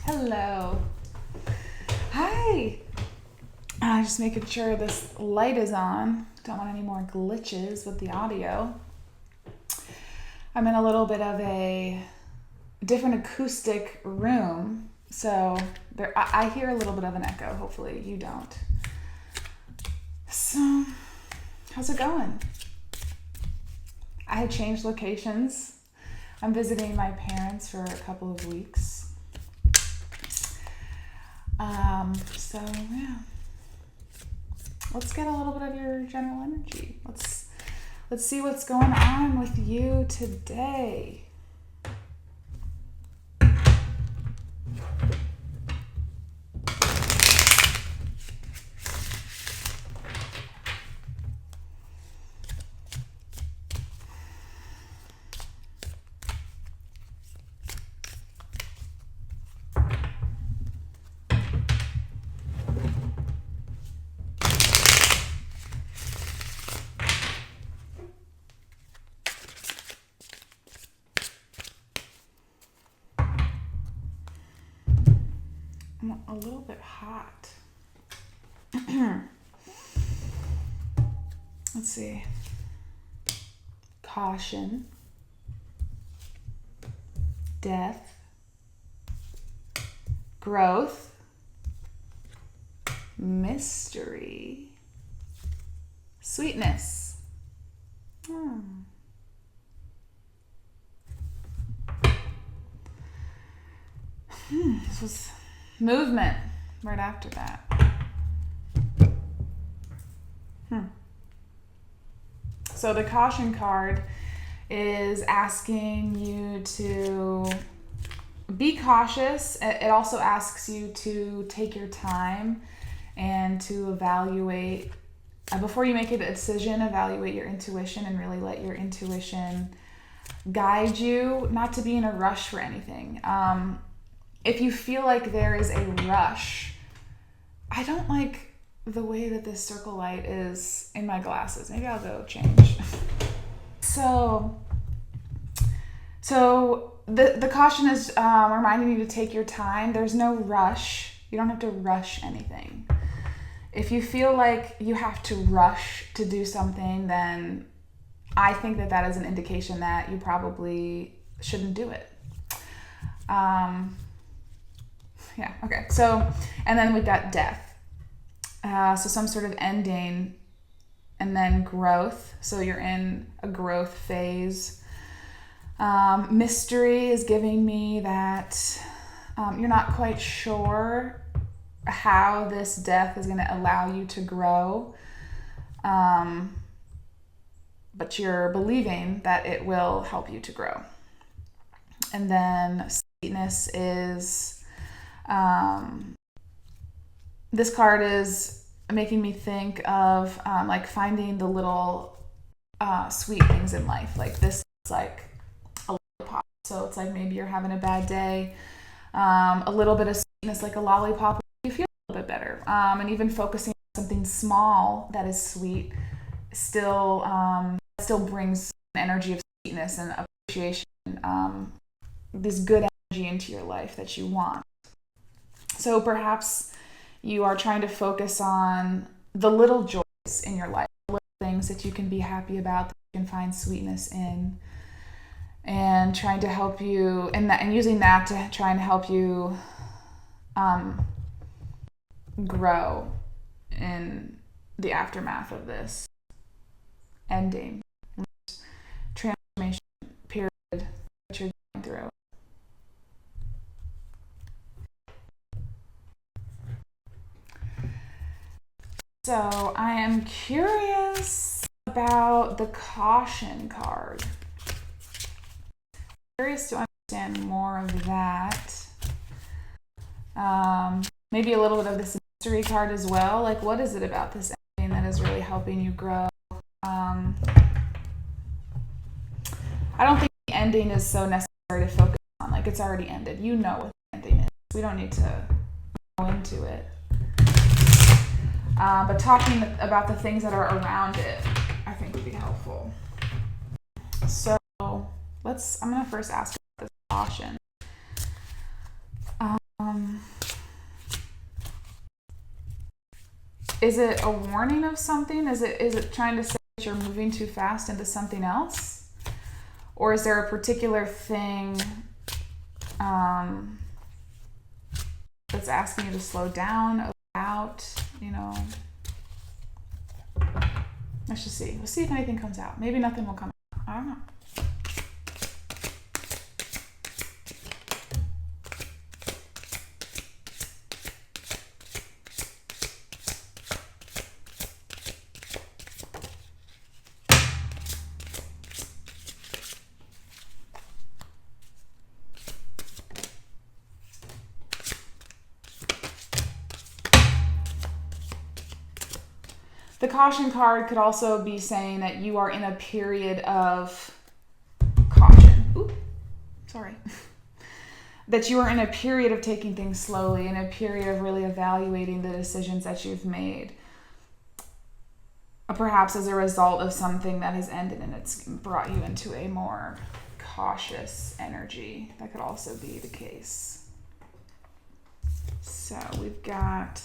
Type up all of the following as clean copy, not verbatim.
Hello. Hi. Just making sure this light is on. Don't want any more glitches with the audio. I'm in a little bit of a different acoustic room, so I hear a little bit of an echo. Hopefully you don't. So, how's it going? I had changed locations. I'm visiting my parents for a couple of weeks. So yeah, let's get a little bit of your general energy. Let's see what's going on with you today. I'm a little bit hot. Let's see. Caution. Death. Growth. Mystery. Sweetness. This was movement right after that. So the caution card is asking you to be cautious. It also asks you to take your time and to evaluate, before you make a decision, evaluate your intuition and really let your intuition guide you, not to be in a rush for anything. If you feel like there is a rush, I don't like the way that this circle light is in my glasses. Maybe I'll go change. So the caution is reminding you to take your time. There's no rush. You don't have to rush anything. If you feel like you have to rush to do something, then I think that is an indication that you probably shouldn't do it. Yeah, okay. So, and then we've got death. So some sort of ending, and then growth. So you're in a growth phase. Mystery is giving me that you're not quite sure how this death is going to allow you to grow. But you're believing that it will help you to grow. And then sweetness is, this card is making me think of like finding the little sweet things in life. Like this is like a lollipop. So it's like maybe you're having a bad day. A little bit of sweetness like a lollipop, you feel a little bit better. And even focusing on something small that is sweet still brings an energy of sweetness and appreciation, this good energy into your life that you want. So perhaps you are trying to focus on the little joys in your life, the little things that you can be happy about, that you can find sweetness in, and trying to help you, and using that to try and help you grow in the aftermath of this ending, transformation period that you're going through. So I am curious about the caution card. Curious to understand more of that. Maybe a little bit of this mystery card as well. Like, what is it about this ending that is really helping you grow? I don't think the ending is so necessary to focus on. Like, it's already ended. You know what the ending is. We don't need to go into it. But talking about the things that are around it, I think would be helpful. So I'm going to first ask about this caution. Is it a warning of something? Is it trying to say that you're moving too fast into something else? Or is there a particular thing that's asking you to slow down, out, you know? Let's just see. We'll see if anything comes out. Maybe nothing will come out. I don't know. The caution card could also be saying that you are in a period of caution. Ooh, sorry. That you are in a period of taking things slowly, in a period of really evaluating the decisions that you've made. Perhaps as a result of something that has ended and it's brought you into a more cautious energy. That could also be the case. So we've got...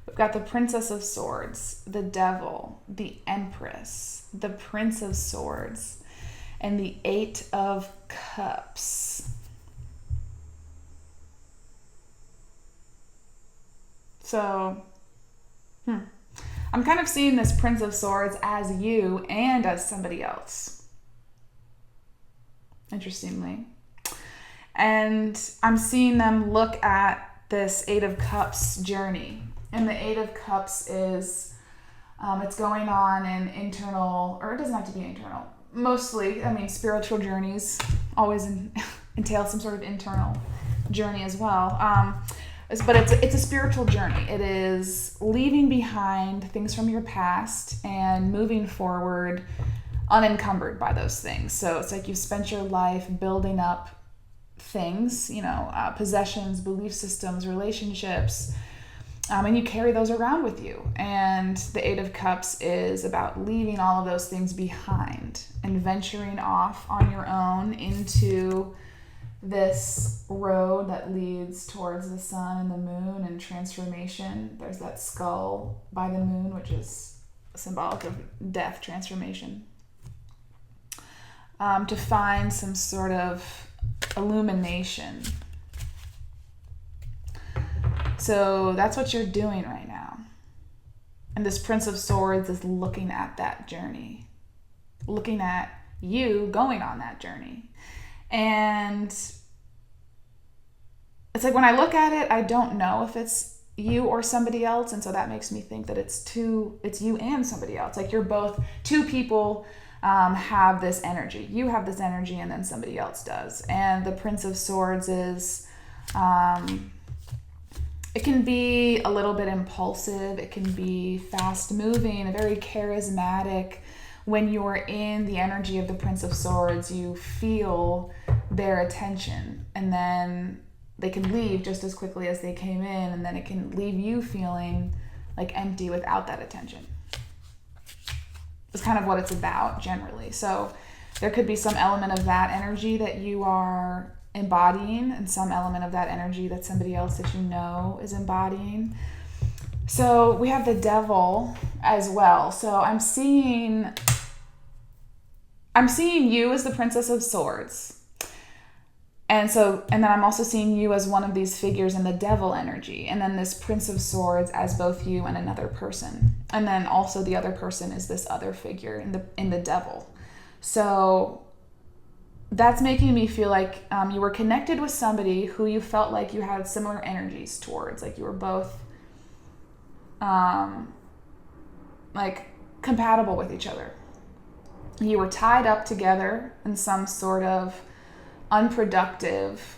We've got the Princess of Swords, the Devil, the Empress, the Prince of Swords, and the Eight of Cups. So, I'm kind of seeing this Prince of Swords as you and as somebody else. Interestingly. And I'm seeing them look at this Eight of Cups journey. And the Eight of Cups is, it's going on an internal, or it doesn't have to be internal. Mostly, I mean, spiritual journeys always entail some sort of internal journey as well. But it's a spiritual journey. It is leaving behind things from your past and moving forward unencumbered by those things. So it's like you've spent your life building up things, possessions, belief systems, relationships, and you carry those around with you. And the Eight of Cups is about leaving all of those things behind and venturing off on your own into this road that leads towards the sun and the moon and transformation. There's that skull by the moon, which is symbolic of death, transformation. To find some sort of illumination. So that's what you're doing right now. And this Prince of Swords is looking at that journey, looking at you going on that journey. And it's like when I look at it, I don't know if it's you or somebody else. And so that makes me think that it's you and somebody else. Like you're both, two people have this energy. You have this energy and then somebody else does. And the Prince of Swords is... it can be a little bit impulsive. It can be fast moving, very charismatic. When you're in the energy of the Prince of Swords, you feel their attention, and then they can leave just as quickly as they came in, and then it can leave you feeling like empty without that attention. It's kind of what it's about generally. So there could be some element of that energy that you are embodying and some element of that energy that somebody else that you know is embodying. So we have the Devil as well. So I'm seeing you as the Princess of Swords. And then I'm also seeing you as one of these figures in the Devil energy. And then this Prince of Swords as both you and another person. And then also the other person is this other figure in the Devil. So that's making me feel like you were connected with somebody who you felt like you had similar energies towards. Like you were both like compatible with each other. You were tied up together in some sort of unproductive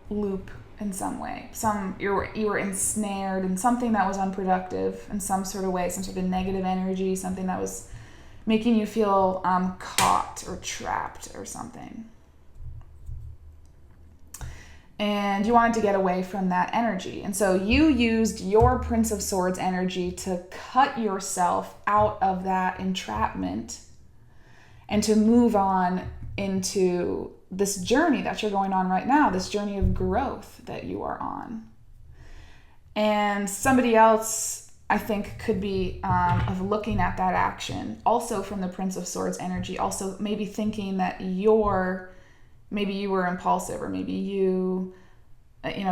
loop in some way. You were ensnared in something that was unproductive in some sort of way, some sort of negative energy, something that was making you feel caught or trapped or something. And you wanted to get away from that energy. And so you used your Prince of Swords energy to cut yourself out of that entrapment and to move on into this journey that you're going on right now, this journey of growth that you are on. And somebody else, I think, could be of looking at that action also from the Prince of Swords energy, also maybe thinking that maybe you were impulsive, or maybe you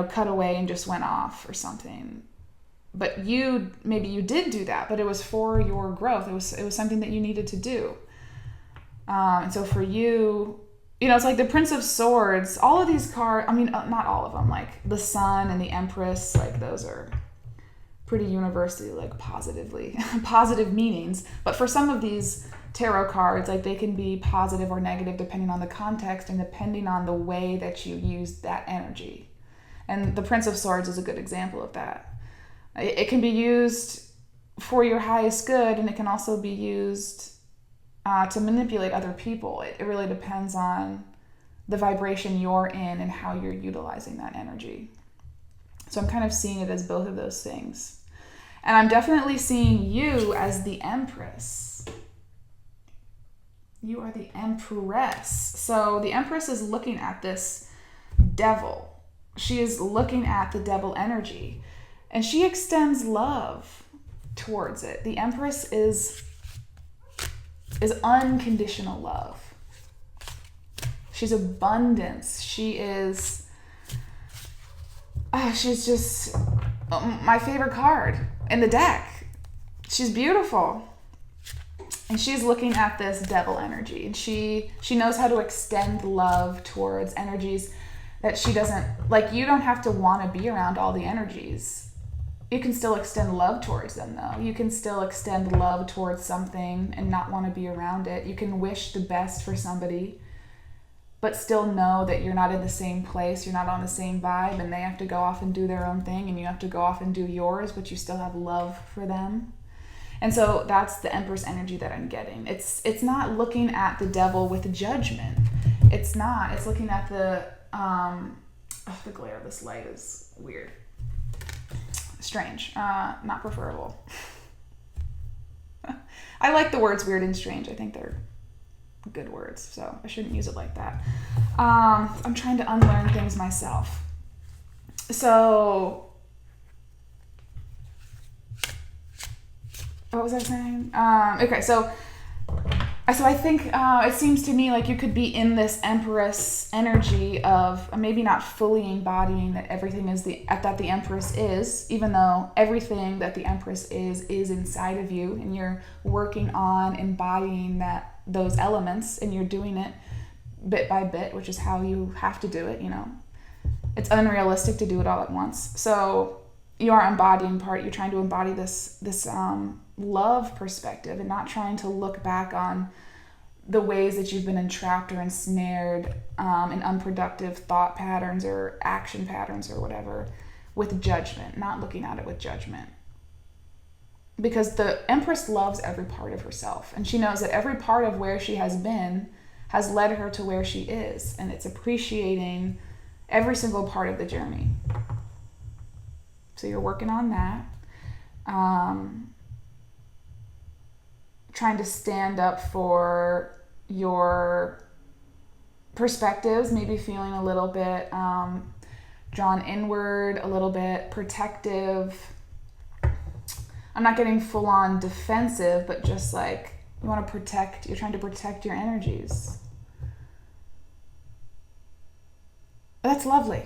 cut away and just went off or something. But maybe you did do that, but it was for your growth. It was something that you needed to do. And so for you, it's like the Prince of Swords, all of these cards, I mean, not all of them, like the Sun and the Empress, like those are pretty universally like positive meanings. But for some of these tarot cards, like they can be positive or negative depending on the context and depending on the way that you use that energy. And the Prince of Swords is a good example of that. It can be used for your highest good, and it can also be used to manipulate other people. It really depends on the vibration you're in and how you're utilizing that energy. So I'm kind of seeing it as both of those things. And I'm definitely seeing you as the Empress. You are the Empress. So the Empress is looking at this devil. She is looking at the devil energy, and she extends love towards it. The Empress is unconditional love. She's abundance. She's just my favorite card in the deck. She's beautiful. And she's looking at this devil energy, and she knows how to extend love towards energies that she doesn't, like, you don't have to want to be around all the energies. You can still extend love towards them, though. You can still extend love towards something and not want to be around it. You can wish the best for somebody, but still know that you're not in the same place, you're not on the same vibe, and they have to go off and do their own thing, and you have to go off and do yours, but you still have love for them. And so that's the Empress energy that I'm getting. It's not looking at the devil with judgment. It's not. It's looking at the glare of this light is weird. Strange. Not preferable. I like the words weird and strange. I think they're good words, so I shouldn't use it like that. I'm trying to unlearn things myself. So, what was I saying? Okay, so I think it seems to me like you could be in this Empress energy of maybe not fully embodying that everything is that the Empress is, even though everything that the Empress is inside of you, and you're working on embodying those elements, and you're doing it bit by bit, which is how you have to do it. It's unrealistic to do it all at once. So you are embodying part. You're trying to embody this love perspective, and not trying to look back on the ways that you've been entrapped or ensnared in unproductive thought patterns or action patterns or whatever with judgment, not looking at it with judgment. Because the Empress loves every part of herself, and she knows that every part of where she has been has led her to where she is, and it's appreciating every single part of the journey. So you're working on that. Trying to stand up for your perspectives, maybe feeling a little bit drawn inward, a little bit protective. I'm not getting full on defensive, but just like you're trying to protect your energies. That's lovely.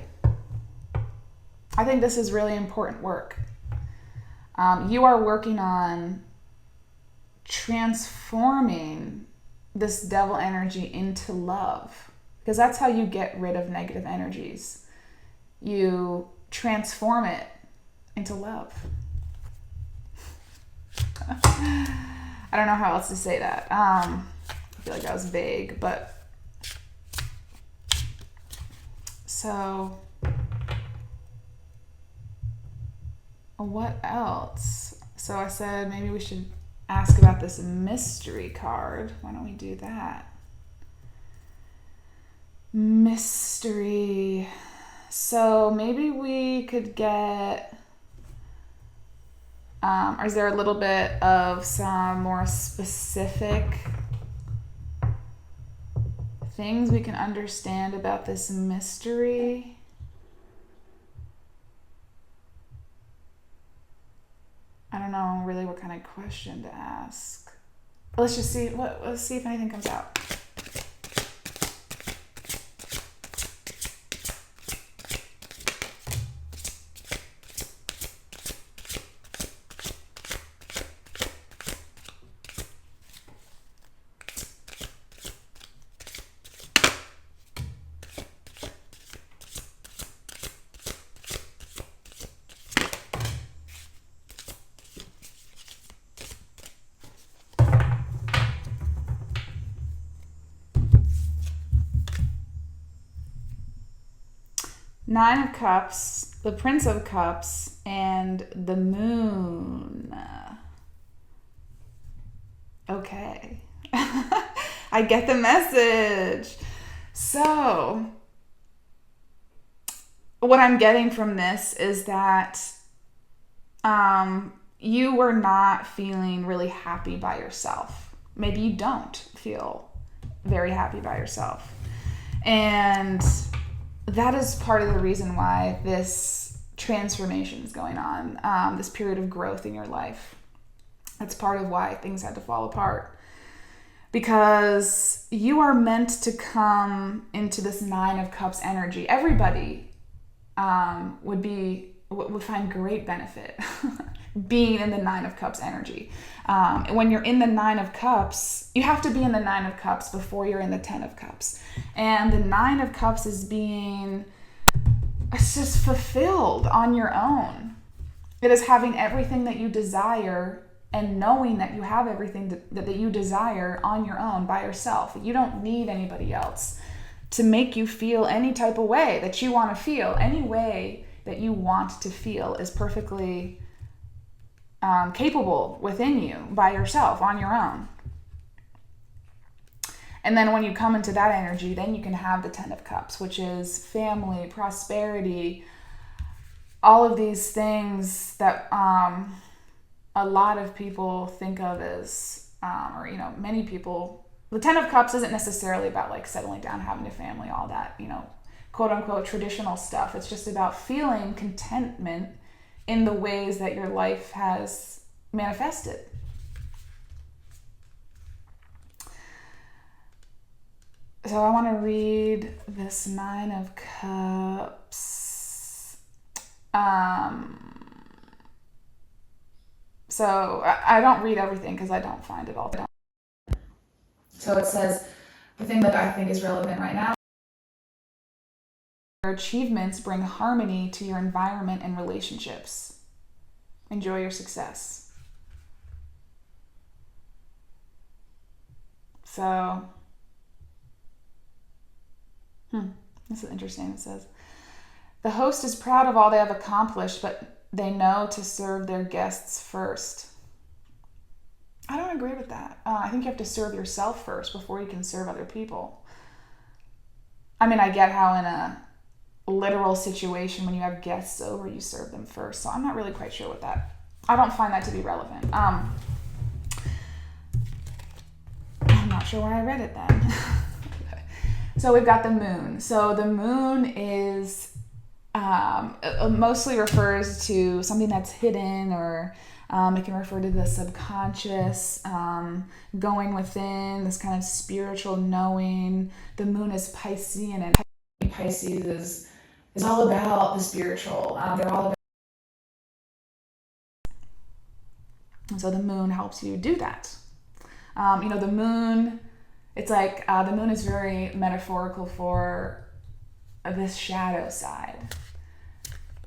I think this is really important work. You are working on transforming this devil energy into love, because that's how you get rid of negative energies. You transform it into love. I don't know how else to say that. I feel like that was vague, but so what else? So I said maybe we should ask about this mystery card. Why don't we do that? Mystery. So maybe we could get, is there a little bit of some more specific things we can understand about this mystery. I don't know really what kind of question to ask. Let's just see. Let's see if anything comes out. Nine of Cups, the Prince of Cups, and the Moon. Okay. I get the message. So, what I'm getting from this is that you were not feeling really happy by yourself. Maybe you don't feel very happy by yourself. And that is part of the reason why this transformation is going on, this period of growth in your life. That's part of why things had to fall apart. Because you are meant to come into this Nine of Cups energy. Everybody would find great benefit being in the Nine of Cups energy. When you're in the Nine of Cups, you have to be in the Nine of Cups before you're in the 10 of Cups. And the Nine of Cups is it's just fulfilled on your own. It is having everything that you desire and knowing that you have everything that you desire on your own by yourself. You don't need anybody else to make you feel any type of way that you want to feel. Any way that you want to feel is perfectly capable within you by yourself on your own. And then when you come into that energy, then you can have the 10 of Cups, which is family, prosperity, all of these things that a lot of people think of as, many people, the 10 of Cups isn't necessarily about like settling down, having a family, all that, quote unquote traditional stuff. It's just about feeling contentment in the ways that your life has manifested. So I want to read this Nine of Cups. So I don't read everything because I don't find it all. So it says, the thing that I think is relevant right now, your achievements bring harmony to your environment and relationships. Enjoy your success. So, this is interesting. It says, the host is proud of all they have accomplished, but they know to serve their guests first. I don't agree with that. I think you have to serve yourself first before you can serve other people. I mean, I get how in a literal situation when you have guests over, you serve them first. So I'm not really quite sure what that, I don't find that to be relevant. I'm not sure why I read it then. So we've got the moon. So the moon is mostly refers to something that's hidden, or it can refer to the subconscious, going within, this kind of spiritual knowing. The moon is Piscean, and Pisces is all about the spiritual. They're all about. And so the moon helps you do that. The moon, it's like the moon is very metaphorical for this shadow side.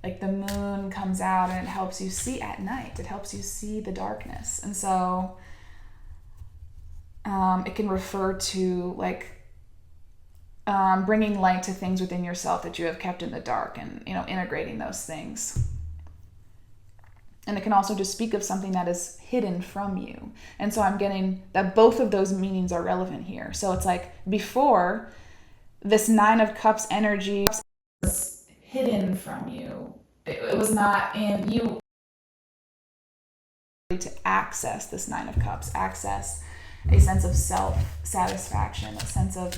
Like the moon comes out and it helps you see at night. It helps you see the darkness. And so it can refer to like bringing light to things within yourself that you have kept in the dark, and integrating those things. And it can also just speak of something that is hidden from you. And so I'm getting that both of those meanings are relevant here. So it's like before, this Nine of Cups energy was hidden from you. It was not in you to access this Nine of Cups, access a sense of self-satisfaction, a sense of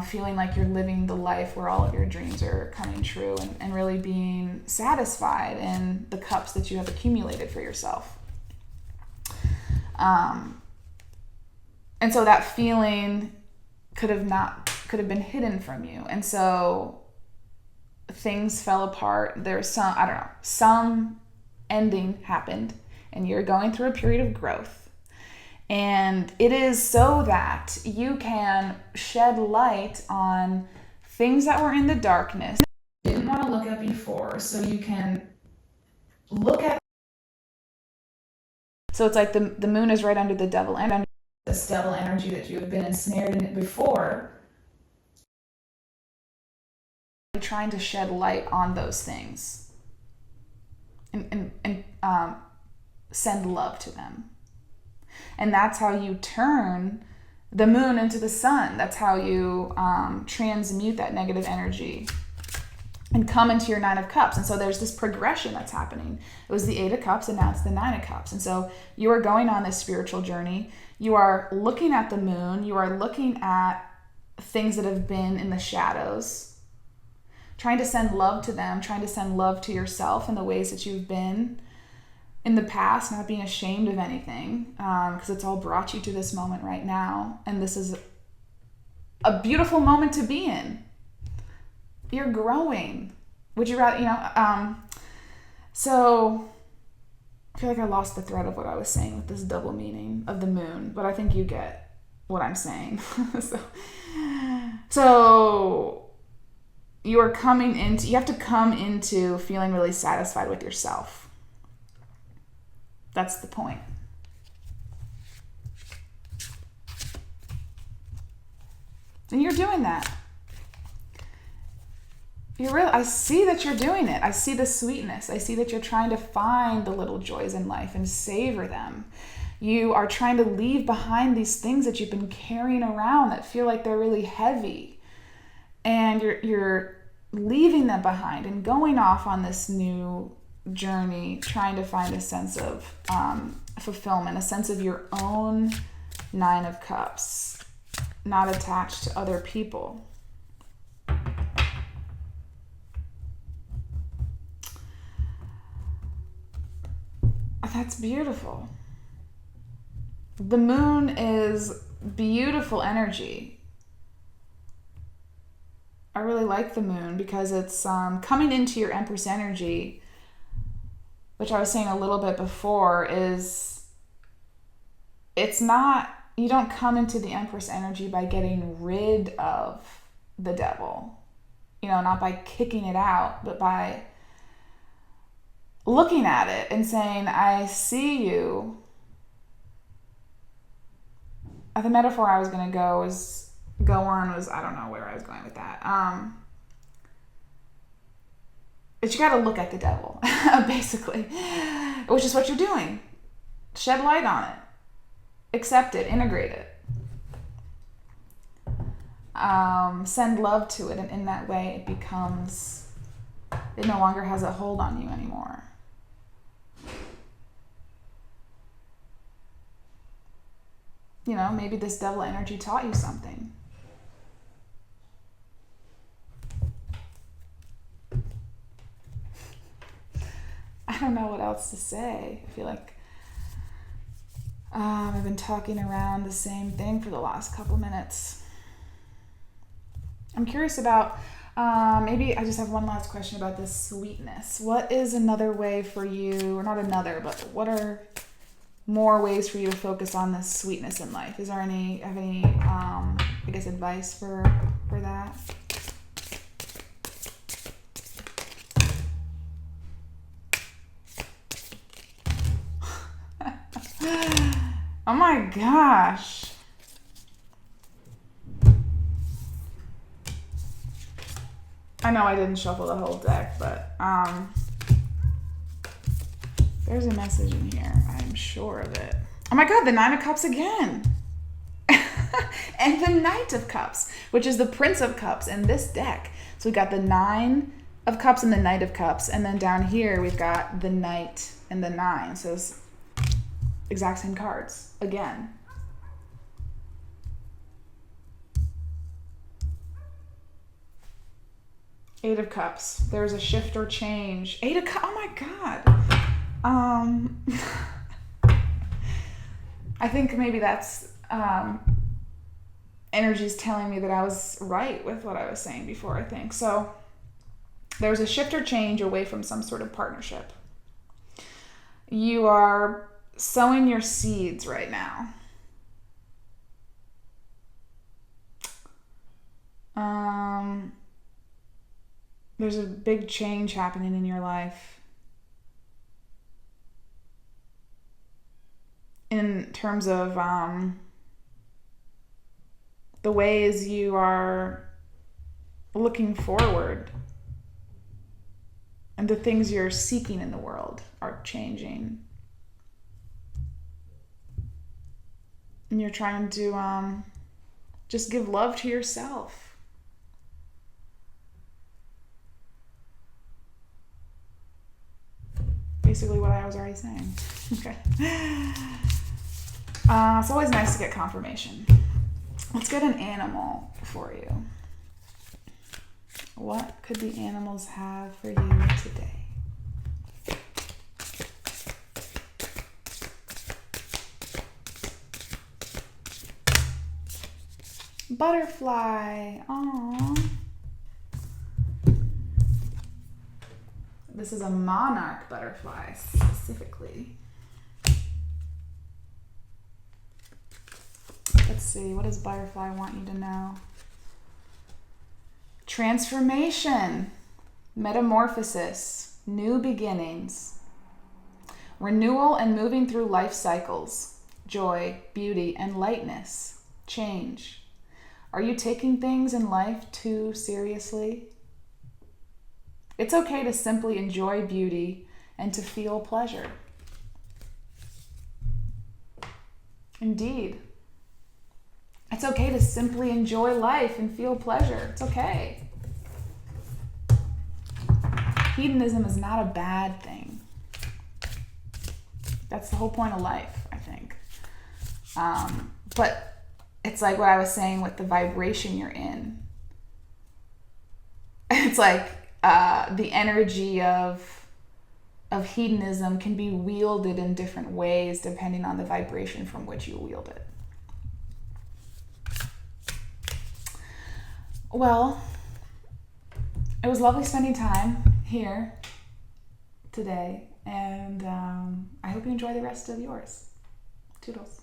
feeling like you're living the life where all of your dreams are coming true, and really being satisfied in the cups that you have accumulated for yourself. And so that feeling could have been hidden from you. And so things fell apart. There's some ending happened, and you're going through a period of growth. And it is so that you can shed light on things that were in the darkness you didn't want to look at before, so you can look at. So it's like the moon is right under the devil, and under this devil energy that you have been ensnared in it before. You're trying to shed light on those things and send love to them. And that's how you turn the moon into the sun. That's how you transmute that negative energy and come into your 9 of Cups. And so there's this progression that's happening. It was the 8 of Cups, and now it's the 9 of Cups. And so you are going on this spiritual journey. You are looking at the moon. You are looking at things that have been in the shadows, trying to send love to them, trying to send love to yourself in the ways that you've been in the past, not being ashamed of anything, because it's all brought you to this moment right now. And this is a beautiful moment to be in. You're growing. Would you rather, so I feel like I lost the thread of what I was saying with this double meaning of the moon, but I think you get what I'm saying. So you have to come into feeling really satisfied with yourself. That's the point. And you're doing that. I see that you're doing it. I see the sweetness. I see that you're trying to find the little joys in life and savor them. You are trying to leave behind these things that you've been carrying around that feel like they're really heavy. And you're leaving them behind and going off on this new journey, trying to find a sense of fulfillment, a sense of your own 9 of Cups, not attached to other people. That's beautiful. The moon is beautiful energy. I really like the moon because it's coming into your Empress energy, which I was saying a little bit before, is it's not, you don't come into the Empress energy by getting rid of the devil, not by kicking it out, but by looking at it and saying, I see you. The metaphor I was going to go on, I don't know where I was going with that. But you got to look at the devil, basically, which is what you're doing. Shed light on it. Accept it. Integrate it. Send love to it. And in that way, it no longer has a hold on you anymore. Maybe this devil energy taught you something. I don't know what else to say. I feel like I've been talking around the same thing for the last couple minutes. I'm curious about, maybe I just have one last question about this sweetness. What is another way for you, or not another, but what are more ways for you to focus on this sweetness in life? Have any advice for that? Oh my gosh. I know I didn't shuffle the whole deck, but there's a message in here. I'm sure of it. Oh my God, the 9 of Cups again. And the Knight of Cups, which is the Prince of Cups in this deck. So we've got the 9 of Cups and the Knight of Cups. And then down here, we've got the Knight and the 9. So it's exact same cards again. Eight of Cups. There's a shift or change. Eight of Cups. Oh my God. I think maybe that's energy's telling me that I was right with what I was saying before, I think. So there's a shift or change away from some sort of partnership. You are sowing your seeds right now. There's a big change happening in your life in terms of the ways you are looking forward, and the things you're seeking in the world are changing. And you're trying to just give love to yourself. Basically what I was already saying. Okay. It's always nice to get confirmation. Let's get an animal for you. What could the animals have for you today? Butterfly. Aww. This is a monarch butterfly specifically. Let's see, what does butterfly want you to know? Transformation, metamorphosis, new beginnings, renewal and moving through life cycles, joy, beauty, and lightness, change. Are you taking things in life too seriously? It's okay to simply enjoy beauty and to feel pleasure. Indeed. It's okay to simply enjoy life and feel pleasure. It's okay. Hedonism is not a bad thing. That's the whole point of life, I think. But it's like what I was saying with the vibration you're in. It's like the energy of hedonism can be wielded in different ways depending on the vibration from which you wield it. Well, it was lovely spending time here today, and I hope you enjoy the rest of yours. Toodles.